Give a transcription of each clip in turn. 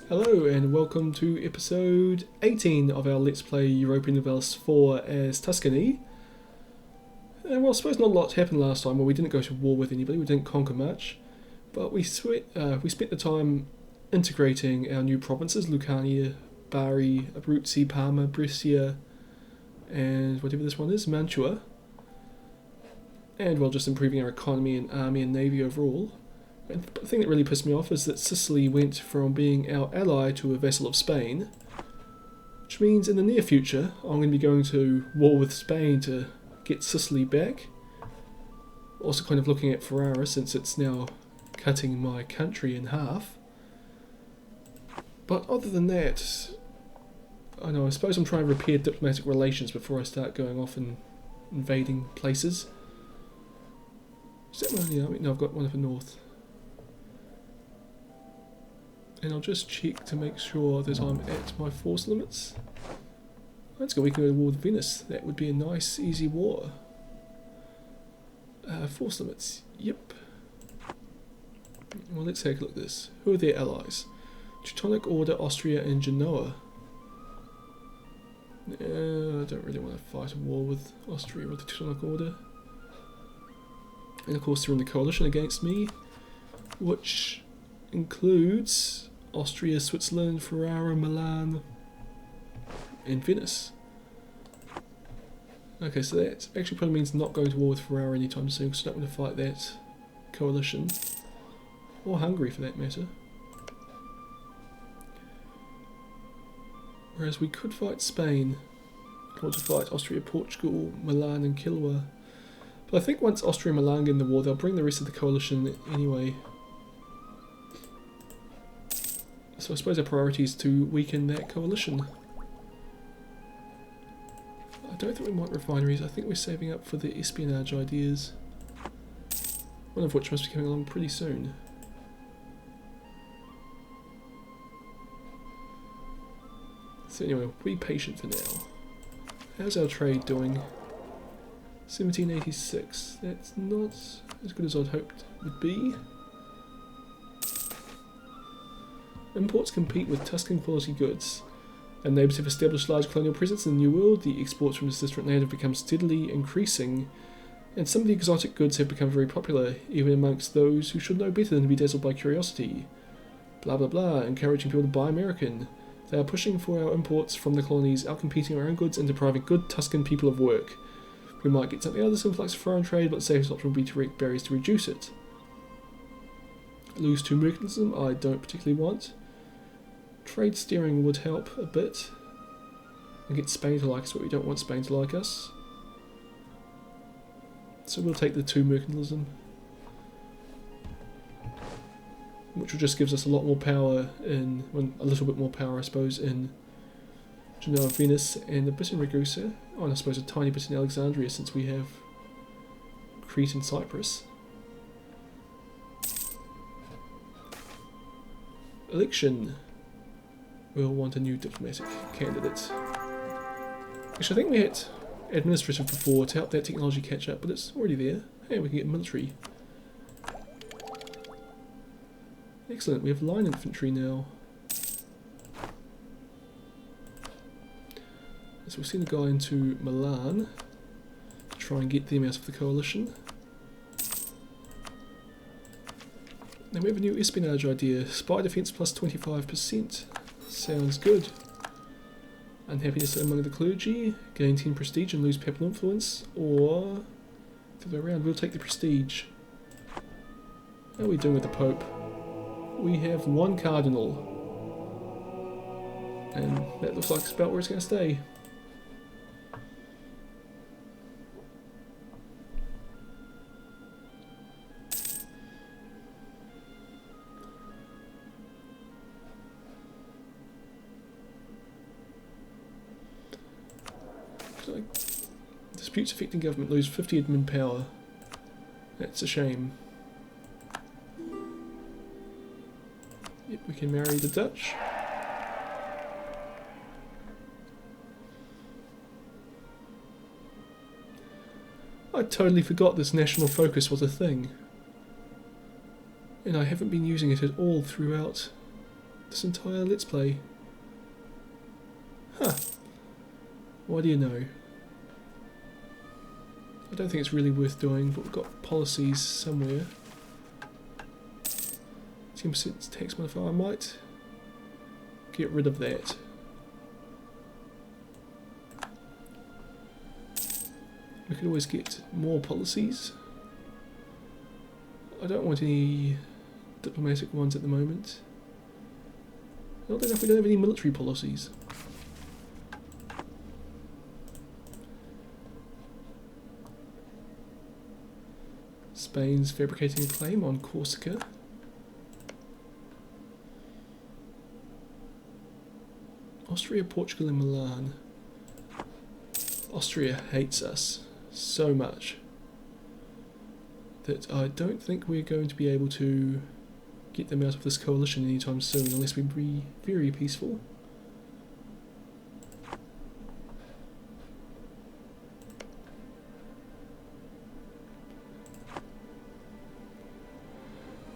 Hello and welcome to episode 18 of our Let's Play Europa Universalis 4 as Tuscany. And well, I suppose not a lot happened last time. Well, we didn't go to war with anybody, we didn't conquer much. But we spent the time integrating our new provinces, Lucania, Bari, Abruzzi, Parma, Brescia, and whatever this one is, Mantua. And well, just improving our economy and army and navy overall. And the thing that really pissed me off is that Sicily went from being our ally to a vassal of Spain, which means in the near future I'm going to be going to war with Spain to get Sicily back. Also kind of looking at Ferrara since it's now cutting my country in half. But other than that, I suppose I'm trying to repair diplomatic relations before I start going off and invading places. Is that one? Yeah, no, I've got one up in north. And I'll just check to make sure that I'm at my force limits. Let's go, we can go to war with Venice. That would be a nice, easy war. Force limits, yep. Well, let's take a look at this. Who are their allies? Teutonic Order, Austria and Genoa. I don't really want to fight a war with Austria or the Teutonic Order. And of course they're in the coalition against me, which includes Austria, Switzerland, Ferrara, Milan, and Venice. Okay, so that actually probably means not going to war with Ferrara anytime soon, because I'm not going to fight that coalition. Or Hungary for that matter. Whereas we could fight Spain, or to fight Austria, Portugal, Milan and Kilwa. But I think once Austria and Milan get in the war, they'll bring the rest of the coalition anyway. So I suppose our priority is to weaken that coalition. I don't think we want refineries, I think we're saving up for the espionage ideas. One of which must be coming along pretty soon. So anyway, be patient for now. How's our trade doing? 1786, that's not as good as I'd hoped it would be. Imports compete with Tuscan quality goods. Our neighbours have established large colonial presence in the New World, the exports from this distant land have become steadily increasing, and some of the exotic goods have become very popular, even amongst those who should know better than to be dazzled by curiosity. Blah blah blah, encouraging people to buy American. They are pushing for our imports from the colonies, outcompeting our own goods and depriving good Tuscan people of work. We might get something out of this influx of foreign trade, but the safest option would be to erect barriers to reduce it. Lose to mercantilism, I don't particularly want. Trade steering would help a bit. And get Spain to like us, but we don't want Spain to like us. So we'll take the 2 mercantilism. Which just gives us a lot more power in, well, a little bit more power I suppose, in Genoa, Venice and a bit in Ragusa. Oh, and I suppose a tiny bit in Alexandria since we have Crete and Cyprus. Election. We'll want a new diplomatic candidate. Actually, I think we had administrative before to help that technology catch up, but it's already there. Hey, we can get military. Excellent, we have line infantry now. So we'll send a guy into Milan to try and get them out of the coalition. Now we have a new espionage idea. Spy defense plus 25%. Sounds good. Unhappiness among the clergy. Gain 10 prestige and lose papal influence. Or, the other way around, we'll take the prestige. How are we doing with the Pope? We have 1 cardinal. And that looks like it's about where it's going to stay. Disputes affecting government lose 50 admin power. That's a shame. Yep, we can marry the Dutch. I totally forgot this national focus was a thing. And I haven't been using it at all throughout this entire Let's Play. Huh. Why do you know? I don't think it's really worth doing, but we've got policies somewhere. 10% tax modifier, I might get rid of that. We could always get more policies. I don't want any diplomatic ones at the moment. Not enough, we don't have any military policies. Spain's fabricating a claim on Corsica. Austria, Portugal and Milan. Austria hates us so much that I don't think we're going to be able to get them out of this coalition anytime soon unless we be very peaceful.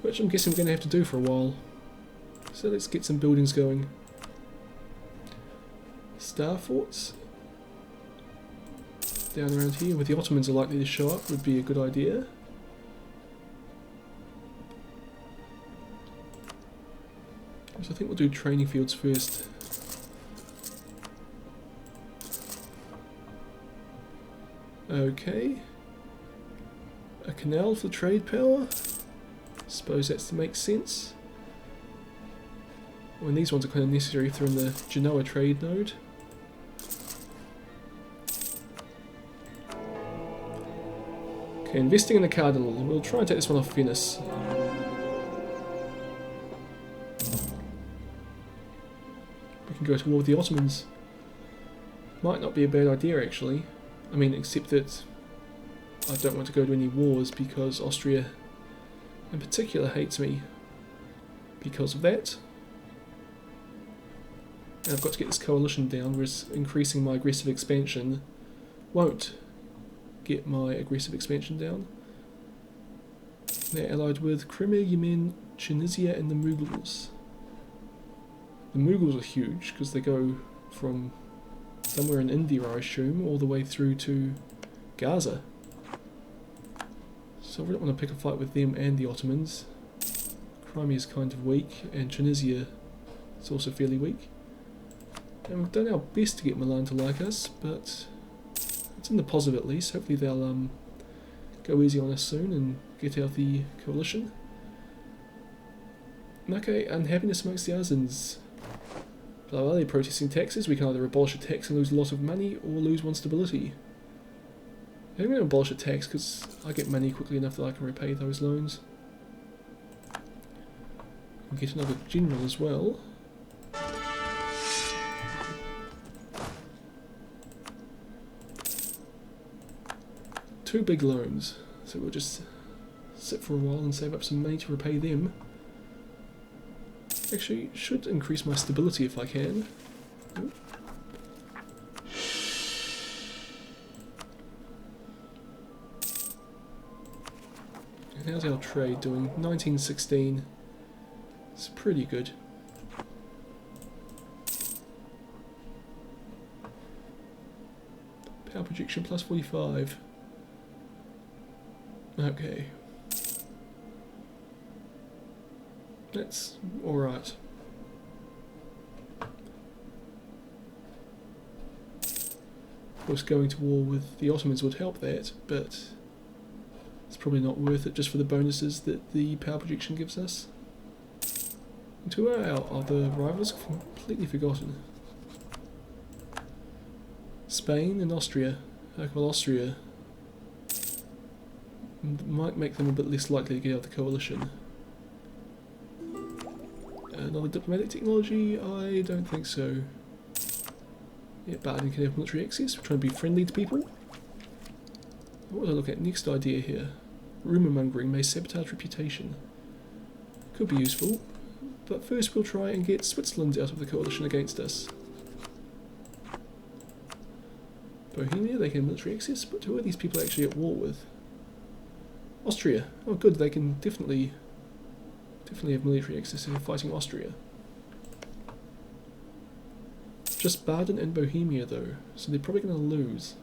Which I'm guessing we're going to have to do for a while. So let's get some buildings going. Star forts down around here, where the Ottomans are likely to show up, would be a good idea. So I think we'll do training fields first. Okay. A canal for trade power. Suppose that makes sense. When these ones are kind of necessary if they're in the Genoa trade node. Okay, investing in the Cardinal. We'll try and take this one off Venice. We can go to war with the Ottomans. Might not be a bad idea actually. I mean, except that I don't want to go to any wars because Austria in particular hates me because of that. And I've got to get this coalition down, whereas increasing my aggressive expansion won't get my aggressive expansion down. They're allied with Crimea, Yemen, Tunisia and the Mughals. The Mughals are huge because they go from somewhere in India, I assume, all the way through to Gaza. So we don't want to pick a fight with them and the Ottomans. Crimea is kind of weak and Tunisia is also fairly weak. And we've done our best to get Milan to like us, but it's in the positive at least. Hopefully they'll go easy on us soon and get out of the coalition. Okay, unhappiness amongst the Azans. Blah blah, they're protesting taxes. We can either abolish a tax and lose a lot of money, or lose one stability. I'm going to abolish a tax because I get money quickly enough that I can repay those loans. We'll get another general as well. Two big loans, so we'll just sit for a while and save up some money to repay them. Actually, should increase my stability if I can. Ooh. And how's our trade doing? 1916. It's pretty good. Power projection plus 45. Okay. That's alright. Of course, going to war with the Ottomans would help that, but it's probably not worth it just for the bonuses that the power projection gives us. And who are our other rivals? Completely forgotten. Spain and Austria. Okay, well, Austria might make them a bit less likely to get out of the coalition. Another diplomatic technology? I don't think so. Yeah, Baden can have military access. We're trying to be friendly to people. What would I look at? Next idea here. Rumour mongering may sabotage reputation. Could be useful. But first we'll try and get Switzerland out of the coalition against us. Bohemia, they can have military access, but who are these people actually at war with? Austria. Oh good, they can definitely have military access if they're fighting Austria. just Baden and Bohemia though, so they're probably going to lose.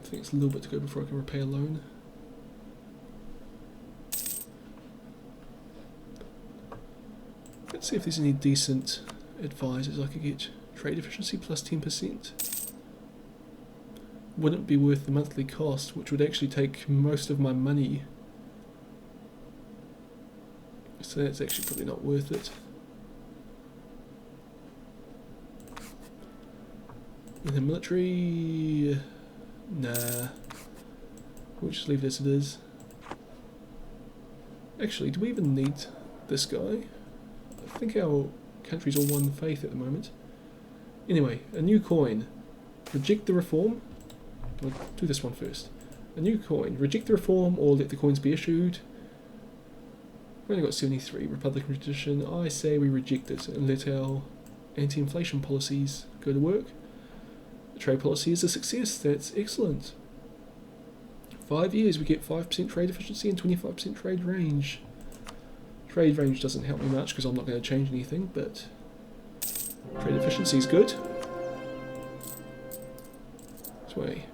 I think it's a little bit to go before I can repay a loan. Let's see if there's any decent advisors I could get. Trade efficiency plus 10%. Wouldn't be worth the monthly cost, which would actually take most of my money. So that's actually probably not worth it. And the military... Nah. We'll just leave it as it is. Actually, do we even need this guy? I think our country's all one faith at the moment. Anyway, a new coin. Reject the reform. I'll do this one first. A new coin. Reject the reform or let the coins be issued. We've only got 73. Republican tradition. I say we reject it and let our anti-inflation policies go to work. The trade policy is a success. That's excellent. 5 years we get 5% trade efficiency and 25% trade range. Trade range doesn't help me much because I'm not going to change anything, but trade efficiency is good. This way.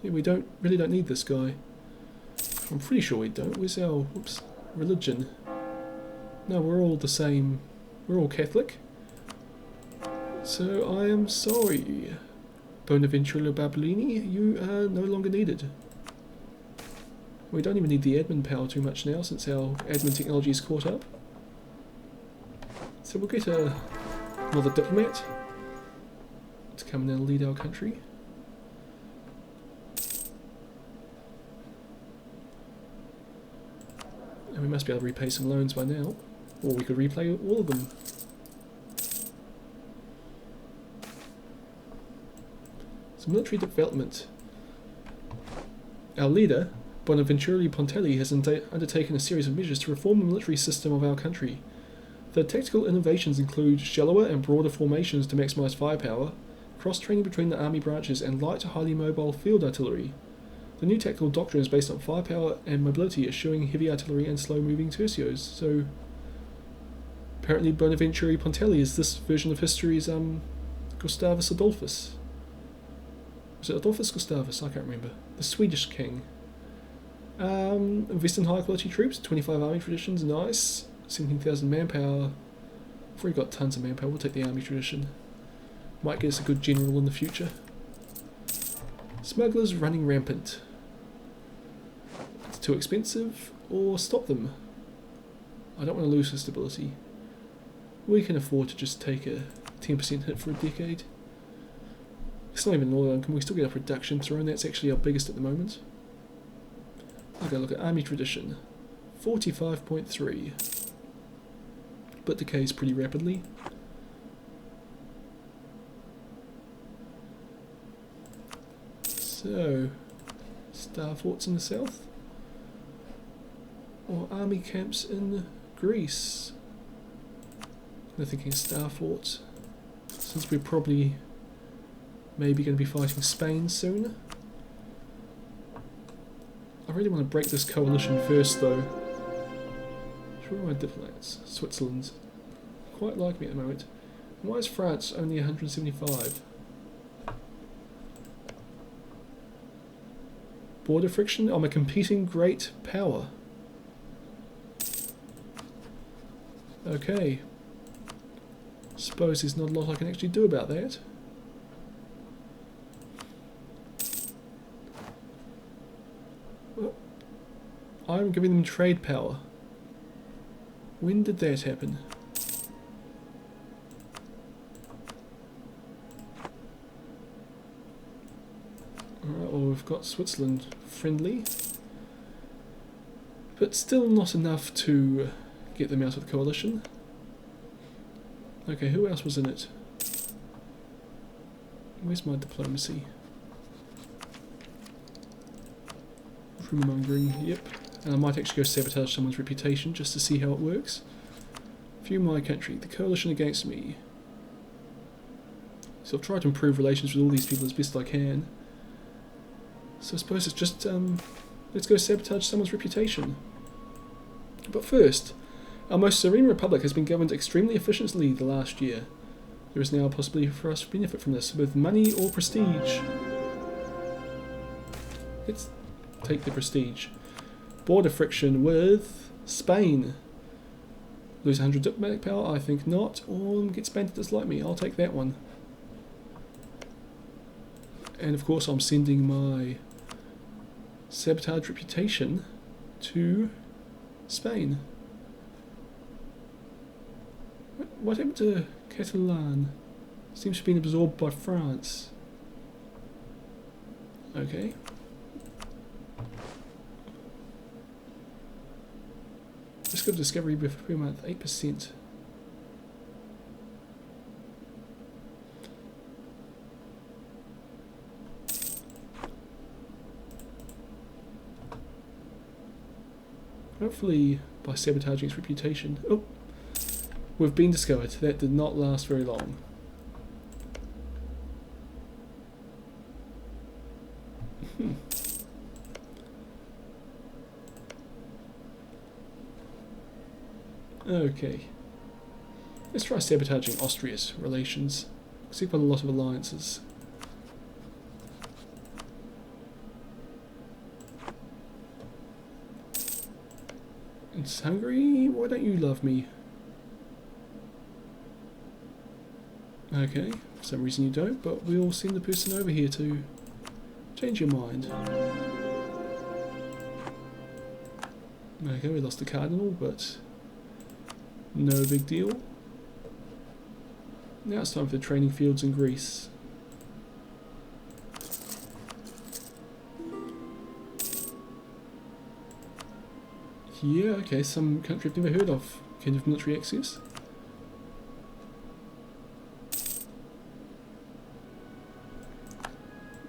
Yeah, we really don't need this guy. I'm pretty sure we don't. Where's our religion? No, we're all the same. We're all Catholic. So I am sorry, Bonaventura Babolini, you are no longer needed. We don't even need the admin power too much now since our admin technology is caught up. So we'll get another diplomat to come in and lead our country. And we must be able to repay some loans by now. Or we could repay all of them. So military development. Our leader, Bonaventura Pontelli, has undertaken a series of measures to reform the military system of our country. The tactical innovations include shallower and broader formations to maximise firepower, cross-training between the army branches, and light to highly mobile field artillery. The new tactical doctrine is based on firepower and mobility, eschewing heavy artillery and slow-moving tercios. So, apparently Bonaventura Pontelli is this version of history's Gustavus Adolphus. Was it Adolphus Gustavus? I can't remember. The Swedish king. Invest in high quality troops, 25 army traditions, nice. 17,000 manpower. We've already got tons of manpower, we'll take the army tradition. Might get us a good general in the future. Smugglers running rampant. It's too expensive, or stop them. I don't want to lose the stability. We can afford to just take a 10% hit for a decade. It's not even Northern Income, we still get a production throne, that's actually our biggest at the moment. Okay, look at army tradition. 45.3. But decays pretty rapidly. So, star forts in the south, or army camps in Greece. I'm thinking star forts, since we're probably maybe going to be fighting Spain soon. I really want to break this coalition first though. Who are my diplomats? Switzerland. Quite like me at the moment. And why is France only 175? Border friction? I'm a competing great power. Okay. Suppose there's not a lot I can actually do about that. Well, I'm giving them trade power. When did that happen? Alright, well we've got Switzerland friendly, but still not enough to get them out of the coalition. Okay, who else was in it? Where's my diplomacy? Rumormongering, yep. And I might actually go sabotage someone's reputation just to see how it works. View my country, the coalition against me. So I'll try to improve relations with all these people as best I can. So I suppose it's just Let's go sabotage someone's reputation. But first, our most serene republic has been governed extremely efficiently the last year. There is now a possibility for us to benefit from this with money or prestige. Let's take the prestige. Border friction with Spain. Lose 100 diplomatic power? I think not. Or get Spain to dislike me. I'll take that one. And of course I'm sending my sabotage reputation to Spain. What happened to Catalan? Seems to have been absorbed by France. Okay. Risk of discovery per month, 8%. Hopefully by sabotaging its reputation. Oh, we've been discovered. That did not last very long. Okay. Let's try sabotaging Austria's relations. See, we've got a lot of alliances. It's Hungary? Why don't you love me? Okay, for some reason you don't, but we'll send the person over here to change your mind. Okay, we lost the cardinal, but no big deal. Now it's time for the training fields in Greece. Yeah, okay, some country I've never heard of. Kind of military access.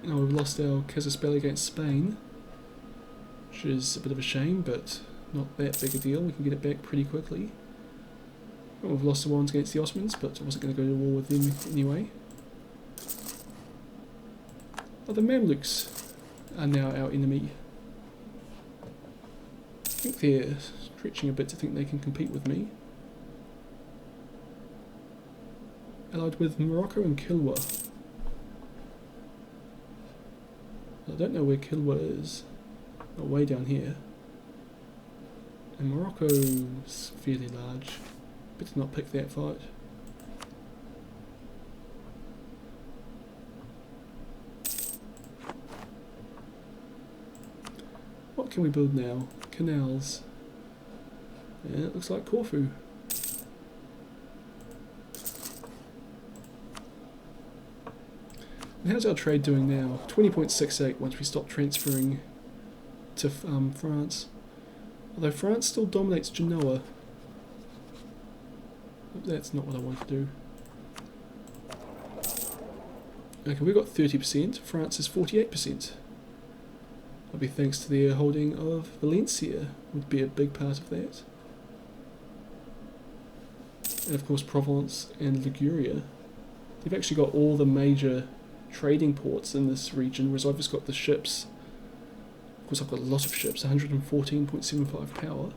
Now we've lost our Casaspelli against Spain, which is a bit of a shame, but not that big a deal. We can get it back pretty quickly. Well, we've lost the ones against the Ottomans, but I wasn't going to go to war with them anyway. Oh, the Mamluks are now our enemy. I think they're stretching a bit to think they can compete with me. Allied with Morocco and Kilwa. I don't know where Kilwa is. Oh, way down here. And Morocco's fairly large. Better not pick that fight. What can we build now? Canals. Yeah, it looks like Corfu. And how's our trade doing now? 20.68 once we stop transferring to France. Although France still dominates Genoa. That's not what I want to do. Okay, we've got 30%. France is 48%. That'll be thanks to their holding of Valencia, would be a big part of that. And of course Provence and Liguria. They've actually got all the major trading ports in this region, whereas I've just got the ships. Of course I've got a lot of ships, 114.75 power.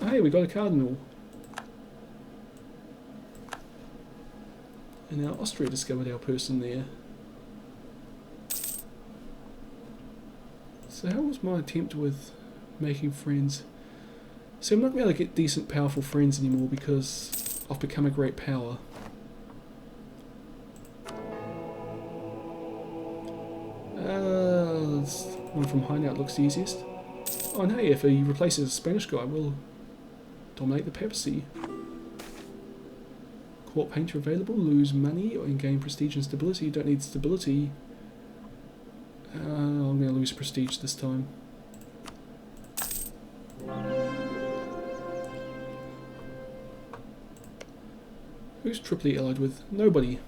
Oh, hey, we got a cardinal. And now Austria discovered our person there. So how was my attempt with making friends? See, I'm not going to be able to get decent, powerful friends anymore because I've become a great power. This one from Hideout looks the easiest. Oh, and hey, if he replaces a Spanish guy, we'll dominate the papacy. Court painter available, lose money and gain prestige and stability. You don't need stability. I'm going to lose prestige this time. Who's Tripoli allied with? Nobody.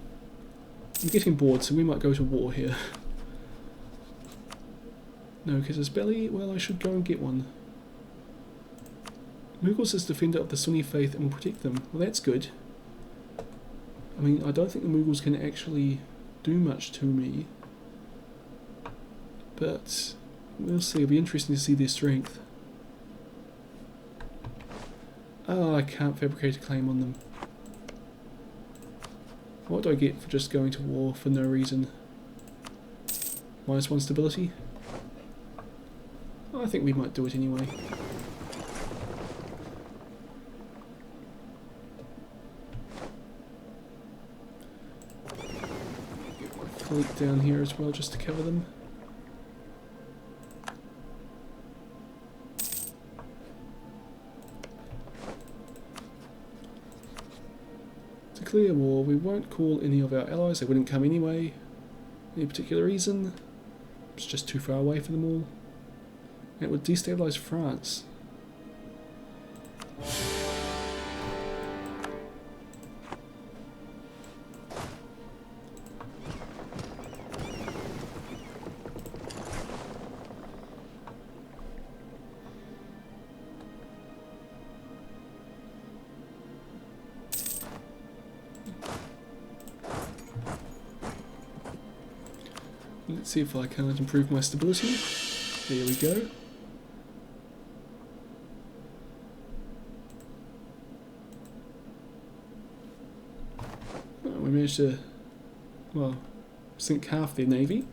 I'm getting bored, so we might go to war here. No, Casaspelli? Well, I should go and get one. Mughals is defender of the Sunni faith and will protect them. Well, that's good. I mean, I don't think the Mughals can actually do much to me. But We'll see, it'll be interesting to see their strength. Oh, I can't fabricate a claim on them. What do I get for just going to war for no reason? -1 stability? I think we might do it anyway. Get my fleet down here as well just to cover them. Clear war, we won't call any of our allies, they wouldn't come anyway. Any particular reason? It's just too far away for them all. It would destabilise France. Let's see if I can't improve my stability. There we go. Oh, we managed to, well, sink half their navy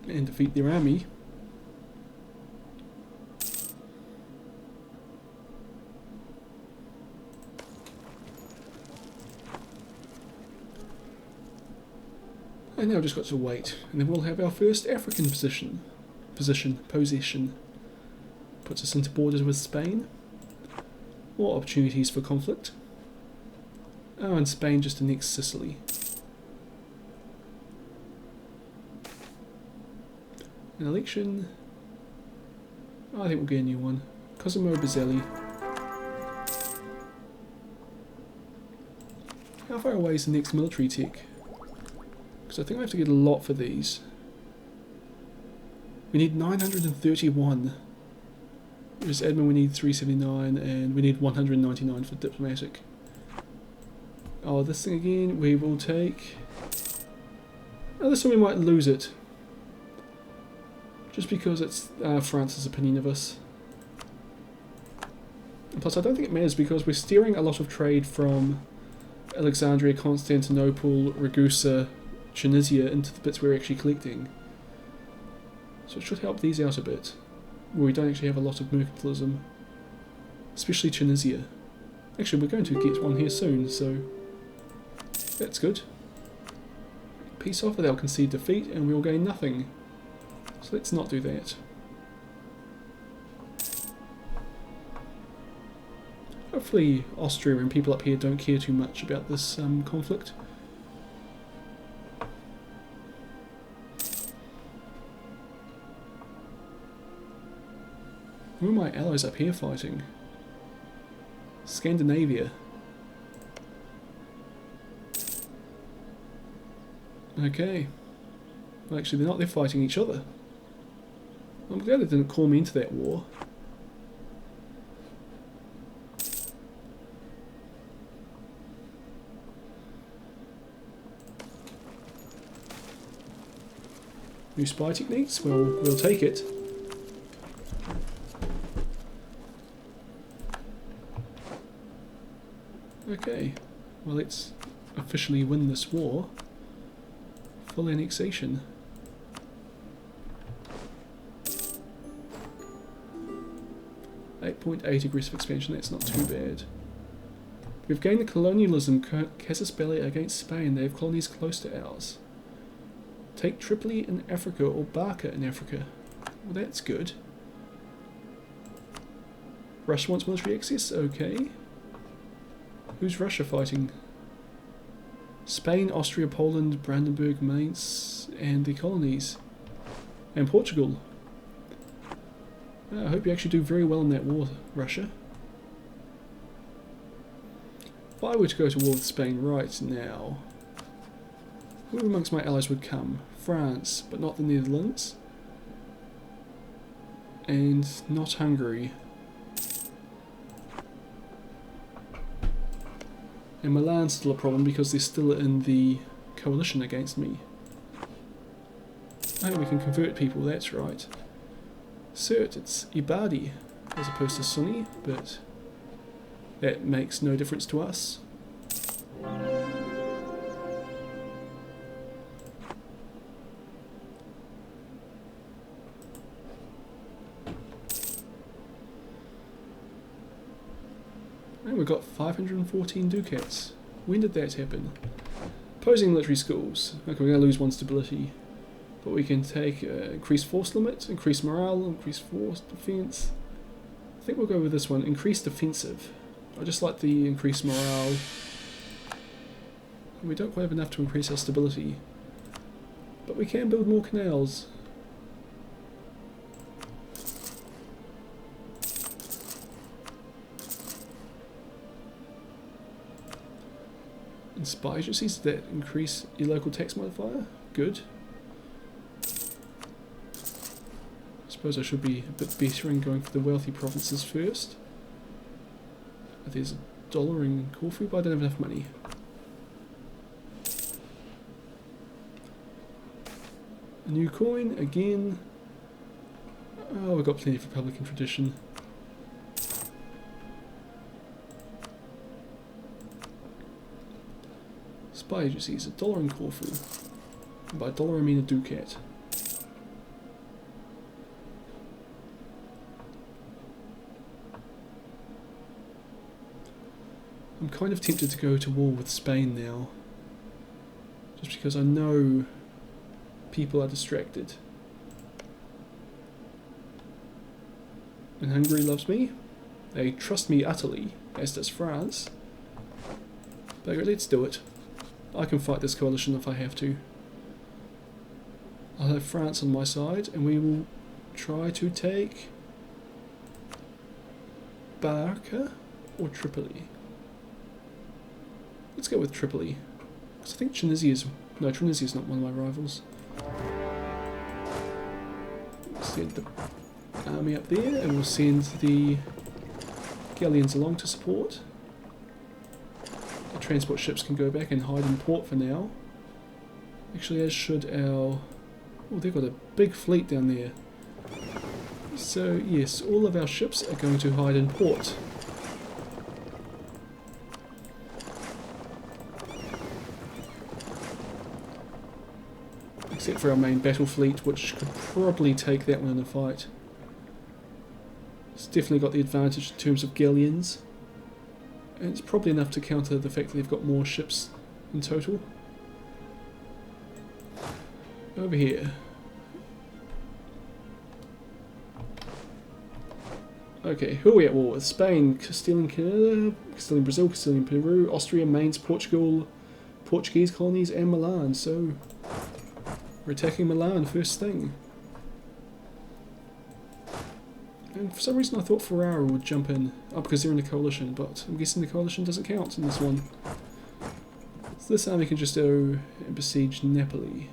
and defeat their army. And now we've just got to wait, and then we'll have our first African possession. Puts us into borders with Spain. More opportunities for conflict. Oh, and Spain just annexed Sicily. An election. Oh, I think we'll get a new one. Cosimo Bazzelli. How far away is the next military tech? Because I think I have to get a lot for these. We need 931. Whereas admin we need 379 and we need 199 for diplomatic. Oh, this thing again, we will take... Oh, this one we might lose it. Just because it's France's opinion of us. And plus I don't think it matters because we're steering a lot of trade from Alexandria, Constantinople, Ragusa, Tunisia into the bits we're actually collecting. So it should help these out a bit, where we don't actually have a lot of mercantilism. Especially Tunisia. Actually, we're going to get one here soon, so that's good. Peace offer, they'll concede defeat and we'll gain nothing. So let's not do that. Hopefully Austria and people up here don't care too much about this conflict. Who are my allies up here fighting? Scandinavia. Okay. Well, actually, they're fighting each other. I'm glad they didn't call me into that war. New spy techniques? Well, we'll take it. Okay, well let's officially win this war. Full annexation. .8 aggressive expansion, that's not too bad. We've gained the colonialism casus belli against Spain. They have colonies close to ours. Take Tripoli in Africa or Barca in Africa. Well, that's good. Russia wants military access? Okay. Who's Russia fighting? Spain, Austria, Poland, Brandenburg, Mainz, and the colonies. And Portugal. I hope you actually do very well in that war, Russia. If I were to go to war with Spain right now, who amongst my allies would come? France, but not the Netherlands. And not Hungary. And Milan's still a problem because they're still in the coalition against me. Oh, we can convert people, that's right. Cert, it's Ibadi as opposed to Sunni, but that makes no difference to us. And we've got 514 ducats. When did that happen? Opposing military schools. Okay, we're going to lose one stability. But we can take increased force limit, increase morale, increase force defense. I think we'll go with this one, increased defensive. I just like the increased morale. We don't quite have enough to increase our stability. But we can build more canals. And spy agencies that increase your local tax modifier. Good. I suppose I should be a bit better in going for the wealthy provinces first. There's $1 in Corfu, but I don't have enough money. A new coin, again. Oh, we've got plenty of Republican tradition. Spy agencies, $1 in Corfu. And by $1 I mean a ducat. I'm kind of tempted to go to war with Spain now, just because I know people are distracted. And Hungary loves me. They trust me utterly, as does France. But let's do it. I can fight this coalition if I have to. I'll have France on my side, and we will try to take Barca or Tripoli. Let's go with Tripoli, because I think Tunisia is... No, Tunisia is not one of my rivals. Send the army up there, and we'll send the galleons along to support. The transport ships can go back and hide in port for now. Actually, as should our... Oh, they've got a big fleet down there. So, yes, all of our ships are going to hide in port. Except for our main battle fleet, which could probably take that one in a fight. It's definitely got the advantage in terms of galleons. And it's probably enough to counter the fact that they've got more ships in total. Over here. Okay, who are we at war with? Spain, Castilian Canada, Castilian Brazil, Castilian Peru, Austria, Mainz, Portugal, Portuguese colonies, and Milan. So we're attacking Milan first thing. And for some reason I thought Ferrara would jump in. Oh, because they're in the coalition, but I'm guessing the coalition doesn't count in this one. So this army can just go and besiege Napoli.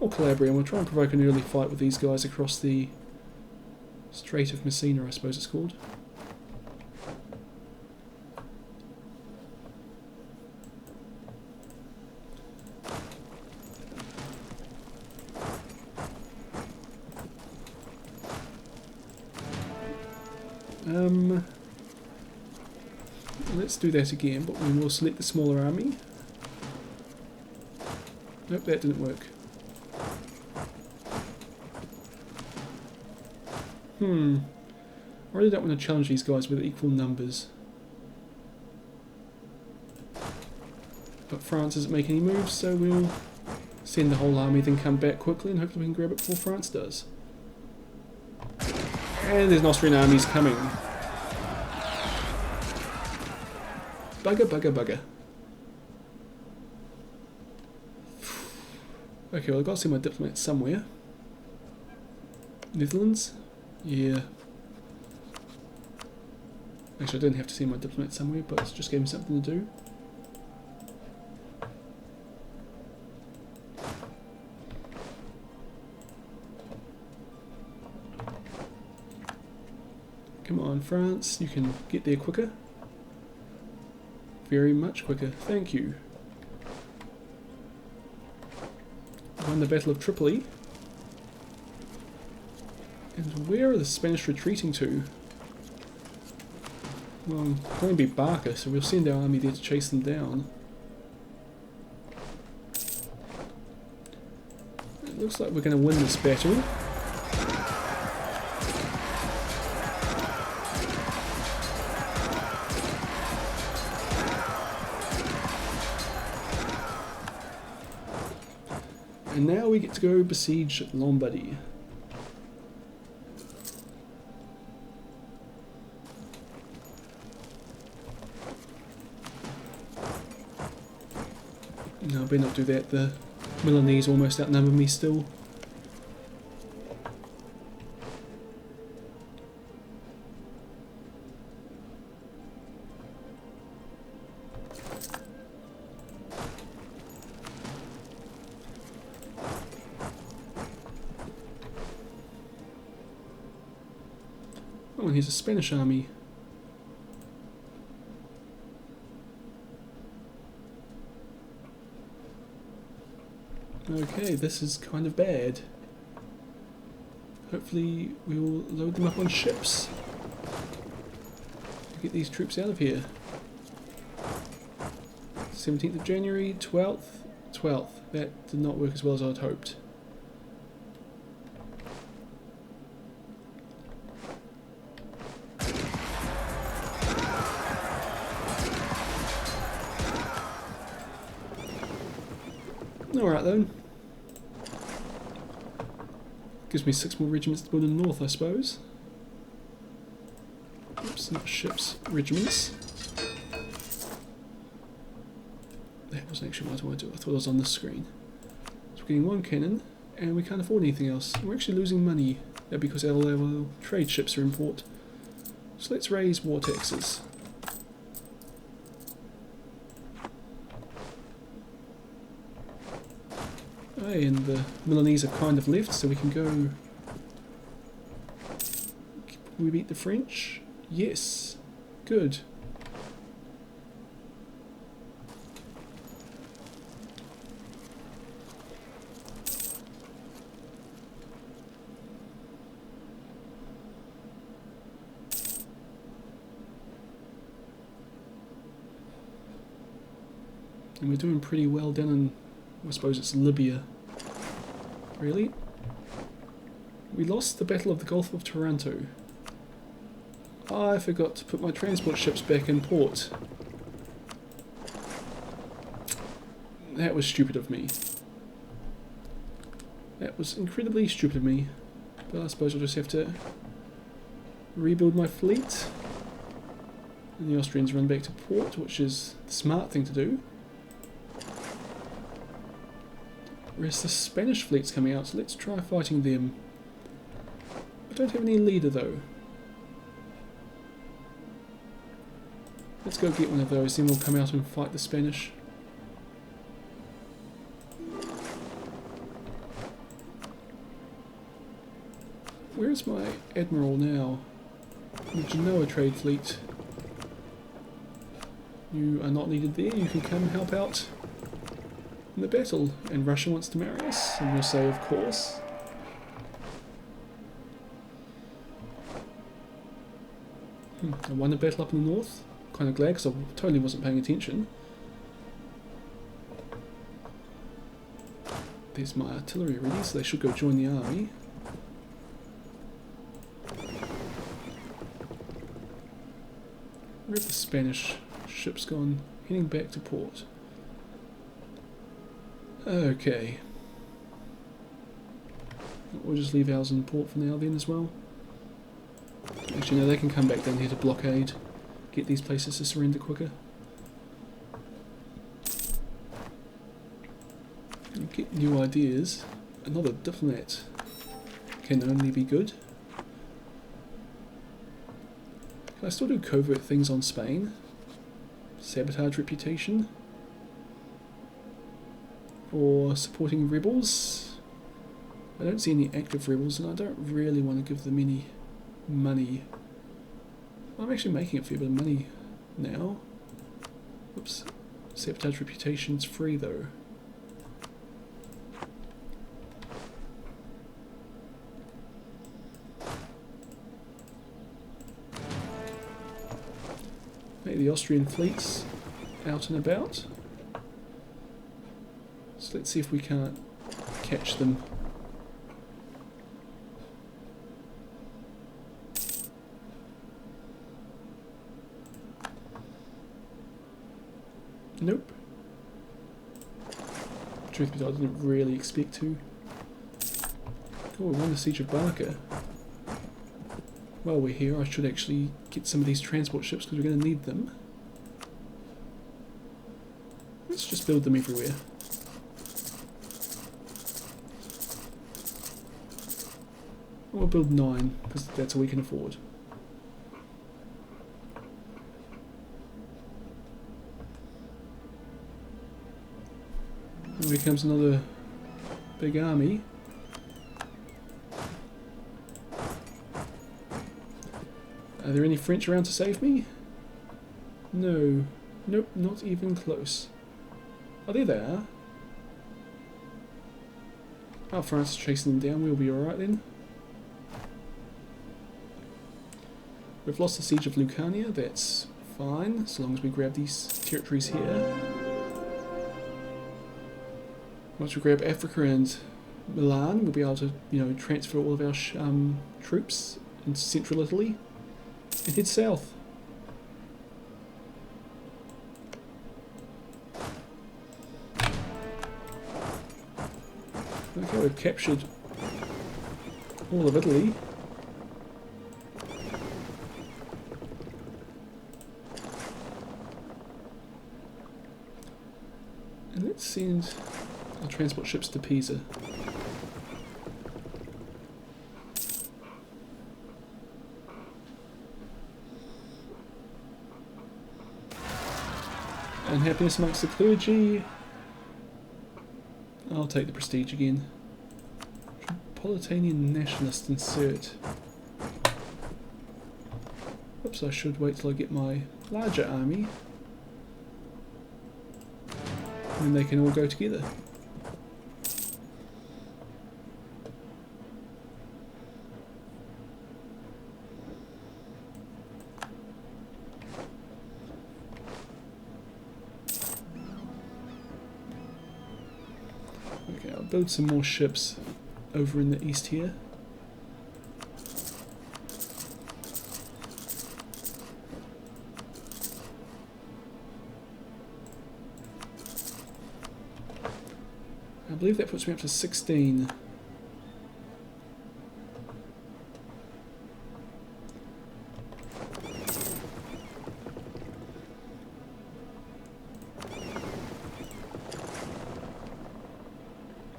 Or Calabria, and we'll try and provoke an early fight with these guys across the Strait of Messina, I suppose it's called. Let's do that again, but we will select the smaller army. Nope, that didn't work. I really don't want to challenge these guys with equal numbers. But France isn't making any moves, so we'll send the whole army, then come back quickly and hopefully we can grab it before France does. And there's an Austrian armies coming. Bugger, bugger, bugger. Okay, well I've got to send my diplomat somewhere. Netherlands? Yeah. Actually I didn't have to send my diplomat somewhere, but it just gave me something to do. Come on, France, you can get there quicker. Very much quicker, thank you. won the Battle of Tripoli. And where are the Spanish retreating to? Well, it's going to be Barca, so we'll send our army there to chase them down. It looks like we're going to win this battle. And now we get to go besiege Lombardy. No, I better not do that. The Milanese almost outnumber me still. Oh, and here's a Spanish army. Okay, this is kind of bad. Hopefully we will load them up on ships to get these troops out of here. 17th of January, 12th. That did not work as well as I'd hoped. Alright then. Gives me 6 more regiments to build in the north, I suppose. Oops, not ships, regiments. That wasn't actually what I wanted to do, I thought it was on the screen. So we're getting 1 cannon, and we can't afford anything else. We're actually losing money because all our trade ships are in port. So let's raise war taxes. And the Milanese have kind of left, so we can go... Can we beat the French? Yes. Good. And we're doing pretty well down in, I suppose it's Libya. Really? We lost the Battle of the Gulf of Taranto. I forgot to put my transport ships back in port. That was stupid of me. That was incredibly stupid of me. But I suppose I'll just have to rebuild my fleet. And the Austrians run back to port, which is the smart thing to do. Whereas the Spanish fleet's coming out, so let's try fighting them. I don't have any leader though. Let's go get one of those, then we'll come out and fight the Spanish. Where's my admiral now? The Genoa trade fleet. You are not needed there, you can come and help out in the battle. And Russia wants to marry us, and we'll say of course. I won the battle up in the north. Kind of glad because I totally wasn't paying attention. There's my artillery ready, so they should go join the army. Where's the Spanish ships gone? Heading back to port. Okay. We'll just leave ours in port for now then as well. Actually no, they can come back down here to blockade. Get these places to surrender quicker. And get new ideas. Another diplomat can only be good. Can I still do covert things on Spain? Sabotage reputation? For supporting rebels? I don't see any active rebels and I don't really want to give them any money. I'm actually making a fair bit of money now. Oops. Sabotage reputation's free though. Maybe the Austrian fleet's out and about. So let's see if we can't catch them. Nope. Truth be told, I didn't really expect to. Oh, we won the Siege of Barca. While we're here, I should actually get some of these transport ships because we're going to need them. Let's just build them everywhere. We'll build 9 because that's all we can afford. And here comes another big army. Are there any French around to save me? No. Nope, not even close. Oh, there they are. Oh, France is chasing them down. We'll be alright then. We've lost the Siege of Lucania. That's fine, as long as we grab these territories here. Once we grab Africa and Milan, we'll be able to, you know, transfer all of our troops into central Italy and head south. Okay, we've captured all of Italy. And let's send our transport ships to Pisa. Unhappiness amongst the clergy. I'll take the prestige again. Tripolitania nationalist insert. Oops, I should wait till I get my larger army. And then they can all go together. Okay, I'll build some more ships over in the east here. I believe that puts me up to 16.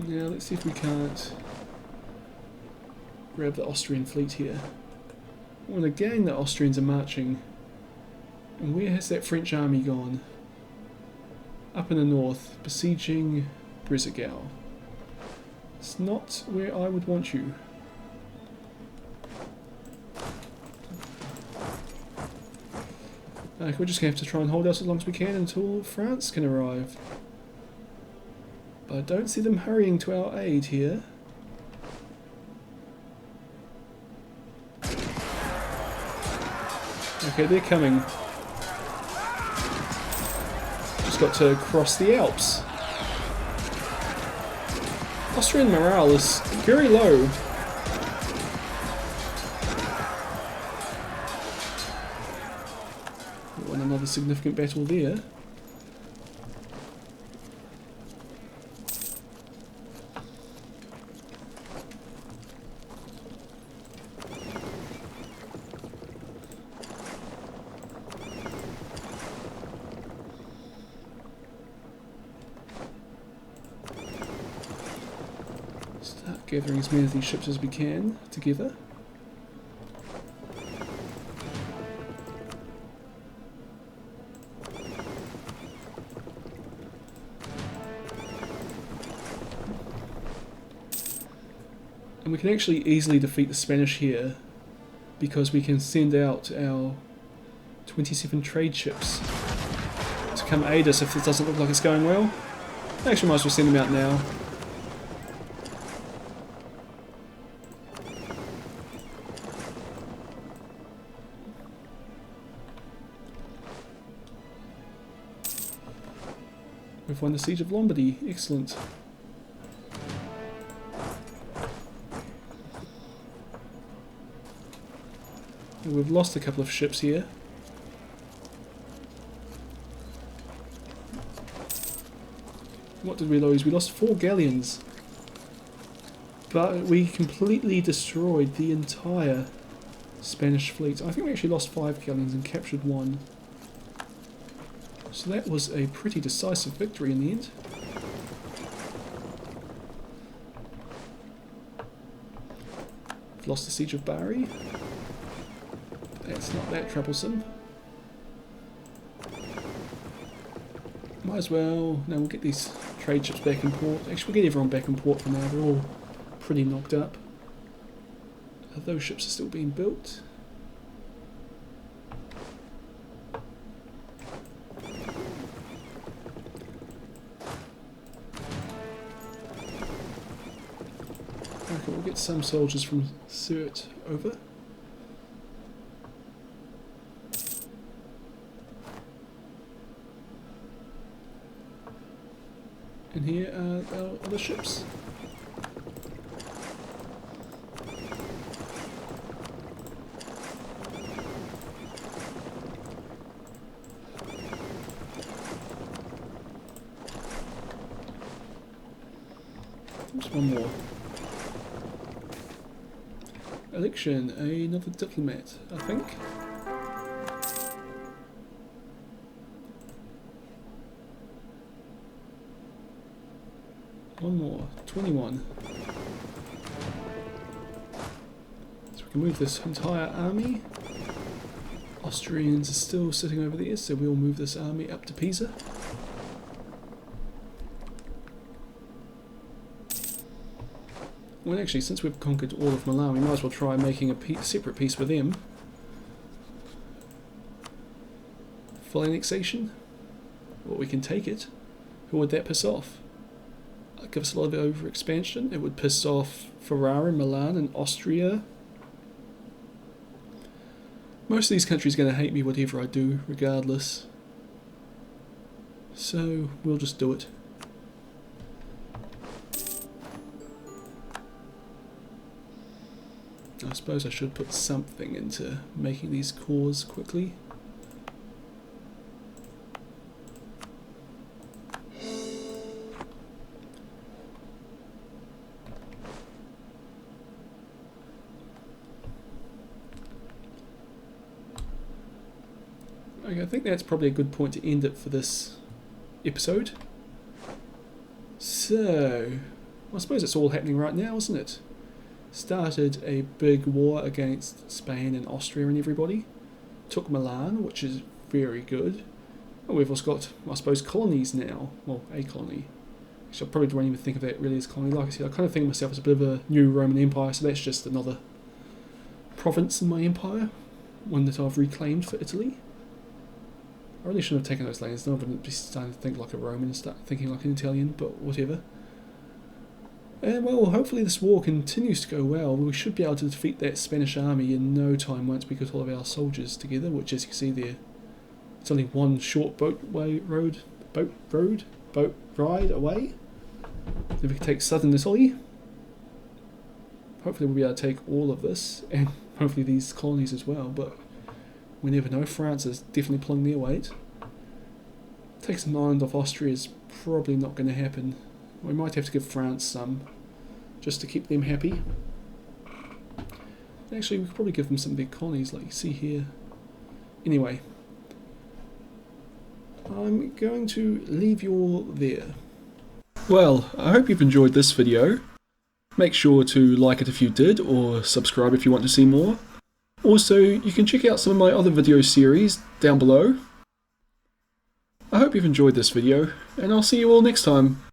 Now let's see if we can't grab the Austrian fleet here. Well, again the Austrians are marching. And where has that French army gone? Up in the north, besieging Brizigau. It's not where I would want you. We're just going to have to try and hold out as long as we can until France can arrive. But I don't see them hurrying to our aid here. Okay, they're coming. Just got to cross the Alps. Austrian morale is very low. We won another significant battle there. Gathering as many of these ships as we can together. And we can actually easily defeat the Spanish here because we can send out our 27 trade ships to come aid us if it doesn't look like it's going well. Actually, might as well send them out now. We've won the Siege of Lombardy. Excellent. And we've lost a couple of ships here. What did we lose? We lost 4 galleons. But we completely destroyed the entire Spanish fleet. I think we actually lost 5 galleons and captured 1. So that was a pretty decisive victory in the end. We've lost the Siege of Bari. That's not that troublesome. Might as well... No, we'll get these trade ships back in port. Actually, we'll get everyone back in port for now. They're all pretty knocked up. Those ships are still being built. Okay, we'll get some soldiers from Sirte over. And here are our other ships. Just one more. Election, another diplomat, I think. One more, 21. So we can move this entire army. Austrians are still sitting over there, so we'll move this army up to Pisa. Well, actually, since we've conquered all of Milan, we might as well try making a separate peace with them. Full annexation? Well, we can take it. Who would that piss off? That'd give us a lot of over-expansion. It would piss off Ferrara, Milan, and Austria. Most of these countries are going to hate me whatever I do, regardless. So, we'll just do it. I suppose I should put something into making these cores quickly. Okay, I think that's probably a good point to end it for this episode. So, I suppose it's all happening right now, isn't it? Started a big war against Spain and Austria and everybody. Took Milan, which is very good. And we've also got, I suppose, colonies now. Well, a colony. Actually, I probably don't even think of that really as colony. Like I said, I kind of think of myself as a bit of a new Roman Empire, so that's just another province in my empire. One that I've reclaimed for Italy. I really shouldn't have taken those lands. Then I wouldn't be starting to think like a Roman and start thinking like an Italian, but whatever. And well, hopefully this war continues to go well. We should be able to defeat that Spanish army in no time once we get all of our soldiers together, which as you can see there, it's only one short boat ride away. Then we can take southern Italy. Hopefully we'll be able to take all of this, and hopefully these colonies as well, but we never know. France is definitely pulling their weight. Take some island off Austria is probably not going to happen. We might have to give France some, just to keep them happy. Actually, we could probably give them some big colonies, like you see here. Anyway, I'm going to leave you all there. Well, I hope you've enjoyed this video. Make sure to like it if you did, or subscribe if you want to see more. Also, you can check out some of my other video series down below. I hope you've enjoyed this video, and I'll see you all next time.